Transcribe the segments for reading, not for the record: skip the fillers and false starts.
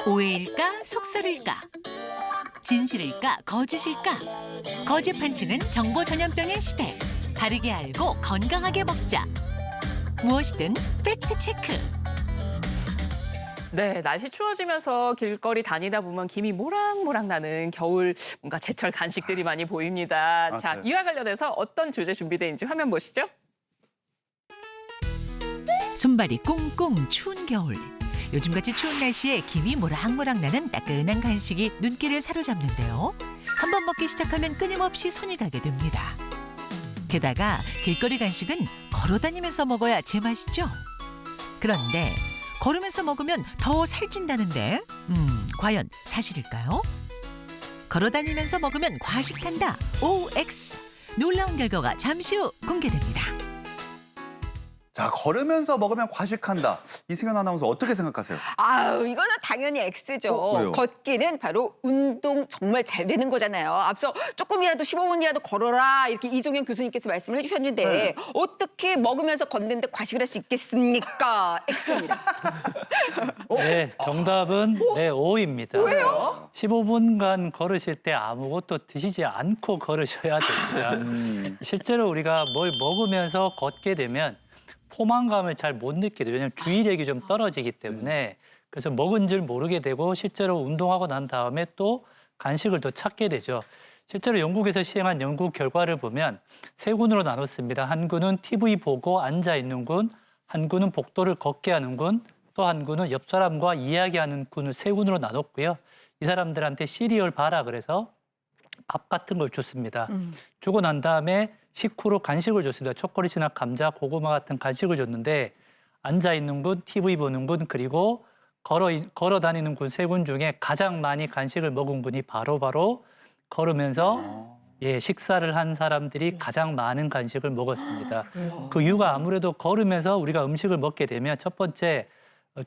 오해일까 속설일까? 진실일까 거짓일까? 거짓 판치는 정보 전염병의 시대. 바르게 알고 건강하게 먹자. 무엇이든 팩트 체크. 네, 날씨 추워지면서 길거리 다니다 보면 김이 모락모락 나는 겨울 뭔가 제철 간식들이 많이 보입니다. 자, 맞아요. 이와 관련해서 어떤 주제 준비되어 있는지 화면 보시죠. 손발이 꽁꽁 추운 겨울. 요즘같이 추운 날씨에 김이 모락모락 나는 따끈한 간식이 눈길을 사로잡는데요. 한 번 먹기 시작하면 끊임없이 손이 가게 됩니다. 게다가 길거리 간식은 걸어다니면서 먹어야 제맛이죠. 그런데 걸으면서 먹으면 더 살찐다는데 과연 사실일까요? 걸어다니면서 먹으면 과식한다. OX. 놀라운 결과가 잠시 후 공개됩니다. 자, 걸으면서 먹으면 과식한다. 이승현 아나운서 어떻게 생각하세요? 아유, 이거는 당연히 X죠. 왜요? 걷기는 바로 운동 정말 잘 되는 거잖아요. 앞서 조금이라도 15분이라도 걸어라 이렇게 이종현 교수님께서 말씀을 해주셨는데 네. 어떻게 먹으면서 걷는데 과식을 할 수 있겠습니까? X입니다. 네, 정답은 네, O입니다. 왜요? 15분간 걸으실 때 아무것도 드시지 않고 걸으셔야 됩니다. 실제로 우리가 뭘 먹으면서 걷게 되면 포만감을 잘 못 느끼게 돼요. 왜냐하면 주의력이 좀 떨어지기 때문에. 그래서 먹은 줄 모르게 되고 실제로 운동하고 난 다음에 또 간식을 더 찾게 되죠. 실제로 영국에서 시행한 연구 결과를 보면 세 군으로 나눴습니다. 한 군은 TV 보고 앉아 있는 군, 한 군은 복도를 걷게 하는 군, 또 한 군은 옆 사람과 이야기하는 군을 세 군으로 나눴고요. 이 사람들한테 시리얼 바라 그래서 밥 같은 걸 줬습니다. 주고 난 다음에 식후로 간식을 줬습니다. 초콜릿이나 감자, 고구마 같은 간식을 줬는데 앉아 있는 군, TV 보는 군, 그리고 걸어 다니는 군 세 군 중에 가장 많이 간식을 먹은 군이 바로 걸으면서 식사를 한 사람들이 가장 많은 간식을 먹었습니다. 그 이유가 아무래도 걸으면서 우리가 음식을 먹게 되면 첫 번째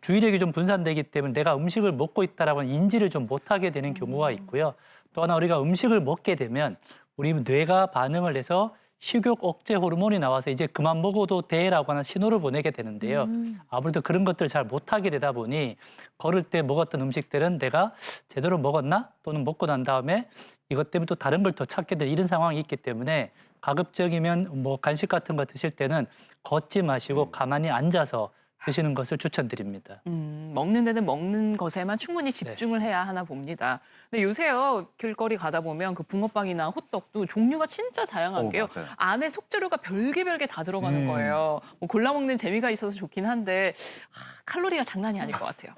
주의력이 좀 분산되기 때문에 내가 음식을 먹고 있다라고 하는 인지를 좀 못하게 되는 경우가 있고요. 또 하나 우리가 음식을 먹게 되면 우리 뇌가 반응을 해서 식욕 억제 호르몬이 나와서 이제 그만 먹어도 돼라고 하는 신호를 보내게 되는데요. 아무래도 그런 것들을 잘 못하게 되다 보니 걸을 때 먹었던 음식들은 내가 제대로 먹었나? 또는 먹고 난 다음에 이것 때문에 또 다른 걸 더 찾게 될 이런 상황이 있기 때문에 가급적이면 뭐 간식 같은 거 드실 때는 걷지 마시고 가만히 앉아서 드시는 것을 추천드립니다. 먹는 데는 먹는 것에만 충분히 집중을 해야 하나 봅니다. 근데 요새요, 길거리 가다 보면 그 붕어빵이나 호떡도 종류가 진짜 다양하게요. 맞아요. 안에 속재료가 별게 다 들어가는 거예요. 뭐 골라 먹는 재미가 있어서 좋긴 한데 칼로리가 장난이 아닐 것 같아요.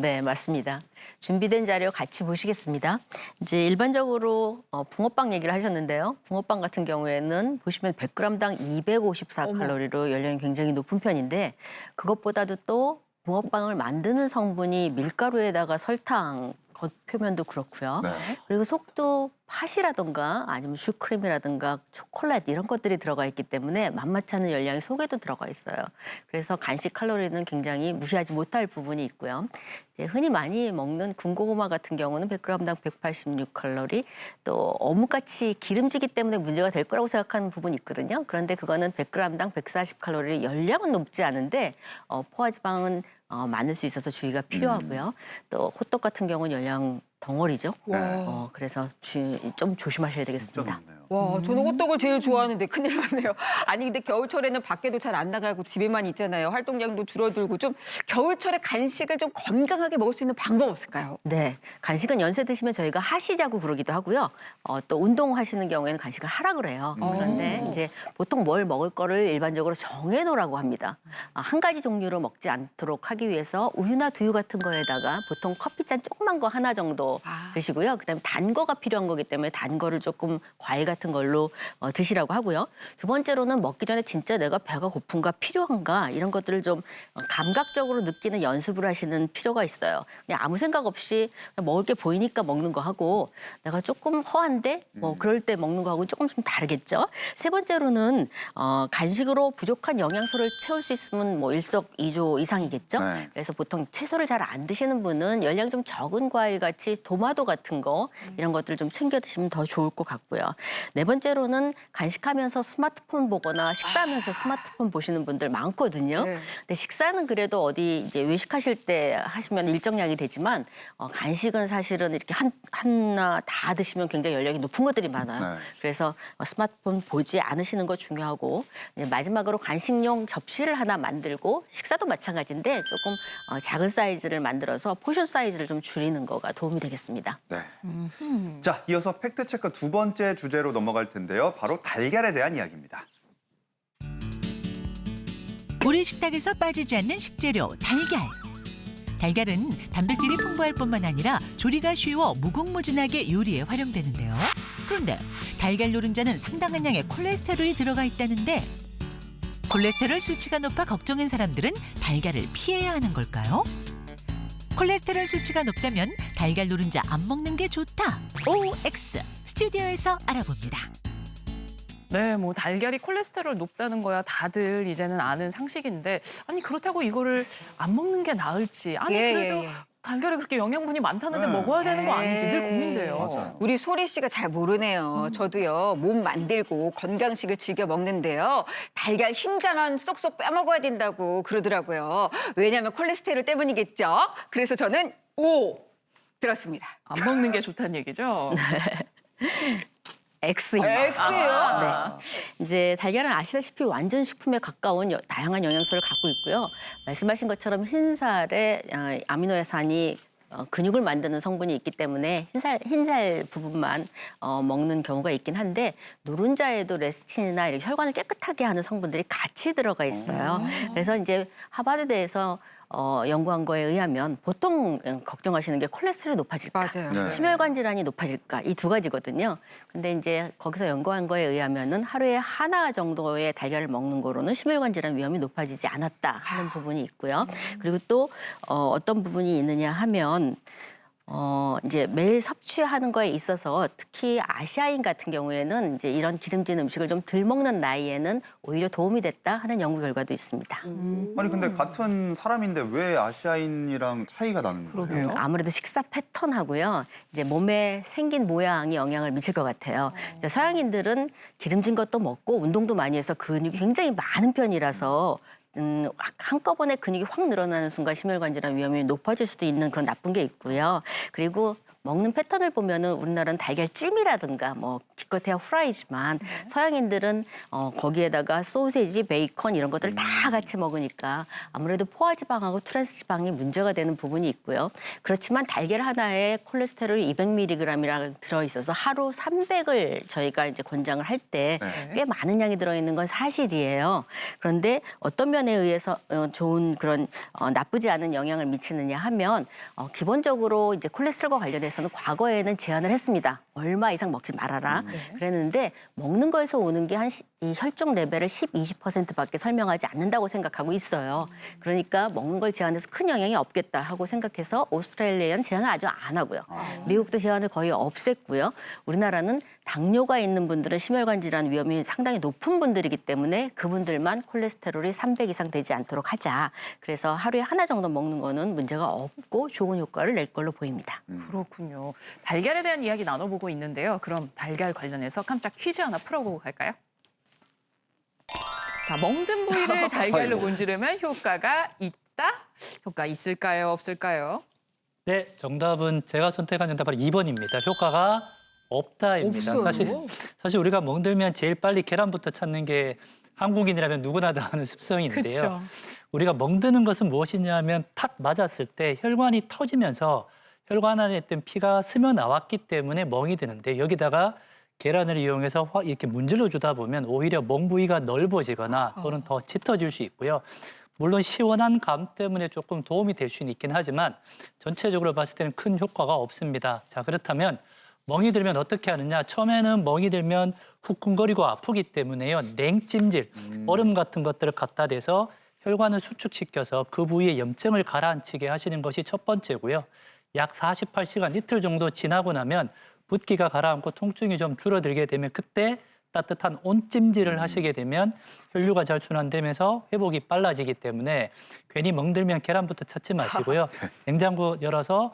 네, 맞습니다. 준비된 자료 같이 보시겠습니다. 이제 일반적으로 붕어빵 얘기를 하셨는데요. 붕어빵 같은 경우에는 보시면 100g당 254칼로리로 열량이 굉장히 높은 편인데 그것보다도 또 붕어빵을 만드는 성분이 밀가루에다가 설탕, 겉표면도 그렇고요. 네. 그리고 속도 팥이라든가 아니면 슈크림이라든가 초콜릿 이런 것들이 들어가 있기 때문에 만만치 않은 열량이 속에도 들어가 있어요. 그래서 간식 칼로리는 굉장히 무시하지 못할 부분이 있고요. 이제 흔히 많이 먹는 군고구마 같은 경우는 100g당 186칼로리, 또 어묵같이 기름지기 때문에 문제가 될 거라고 생각하는 부분이 있거든요. 그런데 그거는 100g당 140칼로리, 열량은 높지 않은데 포화지방은 많을 수 있어서 주의가 필요하고요. 또 호떡 같은 경우는 열량 덩어리죠. 그래서 좀 조심하셔야 되겠습니다. 진짜 높네요. 와, 저는 호떡을 제일 좋아하는데 큰일 났네요. 아니 근데 겨울철에는 밖에도 잘 안 나가고 집에만 있잖아요. 활동량도 줄어들고 좀 겨울철에 간식을 좀 건강하게 먹을 수 있는 방법 없을까요? 네, 간식은 연세 드시면 저희가 하시자고 부르기도 하고요. 또 운동하시는 경우에는 간식을 하라 그래요. 그런데 이제 보통 뭘 먹을 거를 일반적으로 정해놓으라고 합니다. 한 가지 종류로 먹지 않도록 하기 위해서 우유나 두유 같은 거에다가 보통 커피잔 조그만 거 하나 정도 드시고요. 그다음에 단 거가 필요한 거기 때문에 단 거를 조금 과일 같은 걸로 드시라고 하고요. 두 번째로는 먹기 전에 진짜 내가 배가 고픈가 필요한가 이런 것들을 좀 감각적으로 느끼는 연습을 하시는 필요가 있어요. 그냥 아무 생각 없이 그냥 먹을 게 보이니까 먹는 거 하고 내가 조금 허한데 뭐 그럴 때 먹는 거하고 조금 좀 다르겠죠. 세 번째로는 간식으로 부족한 영양소를 채울 수 있으면 뭐 일석이조 이상이겠죠. 네. 그래서 보통 채소를 잘 안 드시는 분은 열량 좀 적은 과일 같이 도마도 같은 거 이런 것들을 좀 챙겨 드시면 더 좋을 것 같고요. 네 번째로는 간식하면서 스마트폰 보거나 식사하면서 스마트폰 보시는 분들 많거든요. 네. 근데 식사는 그래도 어디 이제 외식하실 때 하시면 일정량이 되지만 간식은 사실은 이렇게 하나 다 드시면 굉장히 열량이 높은 것들이 많아요. 네. 그래서 스마트폰 보지 않으시는 거 중요하고 이제 마지막으로 간식용 접시를 하나 만들고 식사도 마찬가지인데 조금 작은 사이즈를 만들어서 포션 사이즈를 좀 줄이는 거가 도움이 되겠습니다. 네. 자, 이어서 팩트체크 두 번째 주제로 넘어갈 텐데요. 바로 달걀에 대한 이야기입니다. 우리 식탁에서 빠지지 않는 식재료 달걀. 달걀은 단백질이 풍부할 뿐만 아니라 조리가 쉬워 무궁무진하게 요리에 활용되는데요. 그런데 달걀 노른자는 상당한 양의 콜레스테롤이 들어가 있다는데 콜레스테롤 수치가 높아 걱정인 사람들은 달걀을 피해야 하는 걸까요? 콜레스테롤 수치가 높다면 달걀 노른자 안 먹는 게 좋다. OX 스튜디오에서 알아봅니다. 네, 뭐 달걀이 콜레스테롤 높다는 거야 다들 이제는 아는 상식인데 아니 그렇다고 이거를 안 먹는 게 나을지 아니 예, 그래도 예. 달걀이 그렇게 영양분이 많다는데 네. 먹어야 되는 거 아닌지 늘 고민돼요. 맞아요. 우리 소리 씨가 잘 모르네요. 저도요 몸 만들고 건강식을 즐겨 먹는데요. 달걀 흰자만 쏙쏙 빼먹어야 된다고 그러더라고요. 왜냐하면 콜레스테롤 때문이겠죠. 그래서 저는 O 들었습니다. 안 먹는 게 좋다는 얘기죠. X입니다. X예요? 네. 이제 달걀은 아시다시피 완전 식품에 가까운 다양한 영양소를 갖고 있고요. 말씀하신 것처럼 흰살에 아미노산이 근육을 만드는 성분이 있기 때문에 흰살 부분만 먹는 경우가 있긴 한데 노른자에도 레스틴이나 이렇게 혈관을 깨끗하게 하는 성분들이 같이 들어가 있어요. 그래서 이제 하버드대에서 연구한 거에 의하면 보통 걱정하시는 게 콜레스테롤이 높아질까, 맞아요. 네. 심혈관 질환이 높아질까 이 두 가지거든요. 근데 이제 거기서 연구한 거에 의하면은 하루에 하나 정도의 달걀을 먹는 거로는 심혈관 질환 위험이 높아지지 않았다 하는 부분이 있고요. 그리고 또 어떤 부분이 있느냐 하면 이제 매일 섭취하는 거에 있어서 특히 아시아인 같은 경우에는 이제 이런 기름진 음식을 좀 덜 먹는 나이에는 오히려 도움이 됐다 하는 연구 결과도 있습니다. 아니 근데 같은 사람인데 왜 아시아인이랑 차이가 나는 거예요? 그러게요. 아무래도 식사 패턴하고요. 이제 몸에 생긴 모양이 영향을 미칠 것 같아요. 이제 서양인들은 기름진 것도 먹고 운동도 많이 해서 근육이 굉장히 많은 편이라서 한꺼번에 근육이 확 늘어나는 순간 심혈관 질환 위험이 높아질 수도 있는 그런 나쁜 게 있고요. 그리고 먹는 패턴을 보면은 우리나라는 달걀찜이라든가 뭐 기껏해야 후라이지만 서양인들은 거기에다가 소세지, 베이컨 이런 것들을 다 같이 먹으니까 아무래도 포화지방하고 트랜스지방이 문제가 되는 부분이 있고요. 그렇지만 달걀 하나에 콜레스테롤이 200mg이라 들어있어서 하루 300을 저희가 이제 권장을 할 때 꽤 네. 많은 양이 들어있는 건 사실이에요. 그런데 어떤 면에 의해서 좋은 그런 나쁘지 않은 영향을 미치느냐 하면 기본적으로 이제 콜레스테롤과 관련해서는 과거에는 제한을 했습니다. 얼마 이상 먹지 말아라. 그랬는데 먹는 거에서 오는 게 이 혈중 레벨을 10, 20%밖에 설명하지 않는다고 생각하고 있어요. 그러니까 먹는 걸 제한해서 큰 영향이 없겠다 하고 생각해서 오스트레일리아는 제한을 아주 안 하고요. 미국도 제한을 거의 없앴고요. 우리나라는 당뇨가 있는 분들은 심혈관 질환 위험이 상당히 높은 분들이기 때문에 그분들만 콜레스테롤이 300 이상 되지 않도록 하자. 그래서 하루에 하나 정도 먹는 거는 문제가 없고 좋은 효과를 낼 걸로 보입니다. 그렇군요. 달걀에 대한 이야기 나눠보고 있는데요. 그럼 달걀 관련해서 깜짝 퀴즈 하나 풀어보고 갈까요? 자, 먹는 부위를 달걀로 아이고. 문지르면 효과가 있다? 효과 있을까요? 없을까요? 네, 정답은 제가 선택한 정답 바로 2번입니다. 효과가 없다입니다. 없어요? 사실 우리가 먹들면 제일 빨리 계란부터 찾는 게 한국인이라면 누구나 다 아는 습성인데요. 그렇죠. 우리가 멍드는 것은 무엇이냐면 탁 맞았을 때 혈관이 터지면서 혈관 안에 있던 피가 스며 나왔기 때문에 멍이 드는데 여기다가 계란을 이용해서 이렇게 문질러 주다 보면 오히려 멍 부위가 넓어지거나 또는 더 짙어질 수 있고요. 물론 시원한 감 때문에 조금 도움이 될 수는 있긴 하지만 전체적으로 봤을 때는 큰 효과가 없습니다. 자, 그렇다면 멍이 들면 어떻게 하느냐? 처음에는 멍이 들면 후끈거리고 아프기 때문에요. 냉찜질, 얼음 같은 것들을 갖다 대서 혈관을 수축시켜서 그 부위에 염증을 가라앉히게 하시는 것이 첫 번째고요. 약 48시간, 이틀 정도 지나고 나면 붓기가 가라앉고 통증이 좀 줄어들게 되면 그때 따뜻한 온찜질을 하시게 되면 혈류가 잘 순환되면서 회복이 빨라지기 때문에 괜히 멍들면 계란부터 찾지 마시고요. 냉장고 열어서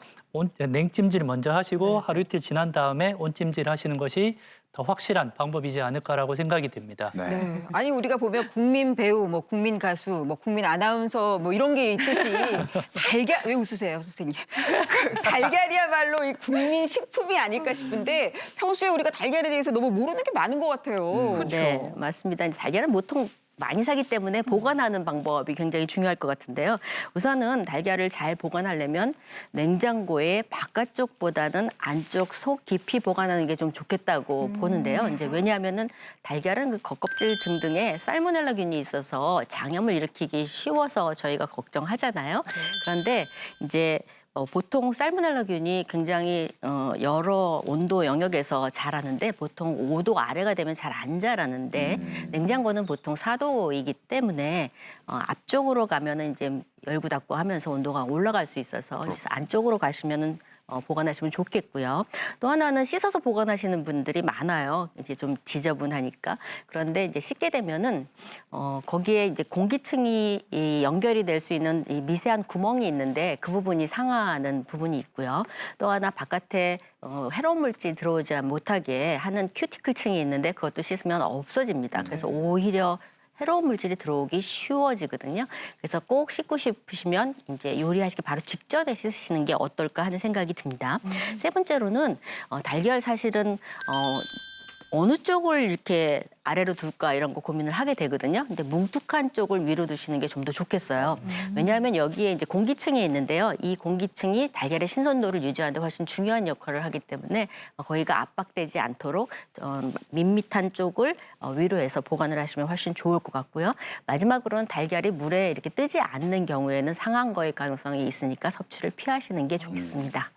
냉찜질 먼저 하시고 하루 이틀 지난 다음에 온찜질 하시는 것이 더 확실한 방법이지 않을까라고 생각이 됩니다. 네. 네. 아니 우리가 보면 국민 배우, 뭐 국민 가수, 뭐 국민 아나운서 뭐 이런 게 있듯이 달걀 왜 웃으세요, 선생님? 그 달걀이야말로 이 국민 식품이 아닐까 싶은데 평소에 우리가 달걀에 대해서 너무 모르는 게 많은 것 같아요. 그렇죠. 네, 맞습니다. 이제 달걀은 보통 많이 사기 때문에 보관하는 방법이 굉장히 중요할 것 같은데요. 우선은 달걀을 잘 보관하려면 냉장고의 바깥쪽보다는 안쪽 속 깊이 보관하는 게 좀 좋겠다고 보는데요. 이제 왜냐하면은 달걀은 그 겉껍질 등등에 살모넬라균이 있어서 장염을 일으키기 쉬워서 저희가 걱정하잖아요. 그런데 이제 보통 살모넬라균이 굉장히 여러 온도 영역에서 자라는데 보통 5도 아래가 되면 잘 안 자라는데 냉장고는 보통 4도이기 때문에 앞쪽으로 가면은 이제 열고 닫고 하면서 온도가 올라갈 수 있어서 그래서 안쪽으로 가시면은 보관하시면 좋겠고요. 또 하나는 씻어서 보관하시는 분들이 많아요. 이제 좀 지저분하니까. 그런데 이제 씻게 되면은 거기에 이제 공기층이 이 연결이 될 수 있는 이 미세한 구멍이 있는데 그 부분이 상하는 부분이 있고요. 또 하나 바깥에 해로운 물질 들어오지 못하게 하는 큐티클층이 있는데 그것도 씻으면 없어집니다. 그래서 오히려 해로운 물질이 들어오기 쉬워지거든요. 그래서 꼭 씻고 싶으시면 이제 요리하시기 바로 직전에 씻으시는 게 어떨까 하는 생각이 듭니다. 세 번째로는 달걀 사실은 어느 쪽을 이렇게 아래로 둘까 이런 거 고민을 하게 되거든요. 근데 뭉툭한 쪽을 위로 두시는 게 좀 더 좋겠어요. 왜냐하면 여기에 이제 공기층이 있는데요. 이 공기층이 달걀의 신선도를 유지하는 데 훨씬 중요한 역할을 하기 때문에 거기가 압박되지 않도록 밋밋한 쪽을 위로 해서 보관을 하시면 훨씬 좋을 것 같고요. 마지막으로는 달걀이 물에 이렇게 뜨지 않는 경우에는 상한 거일 가능성이 있으니까 섭취를 피하시는 게 좋겠습니다.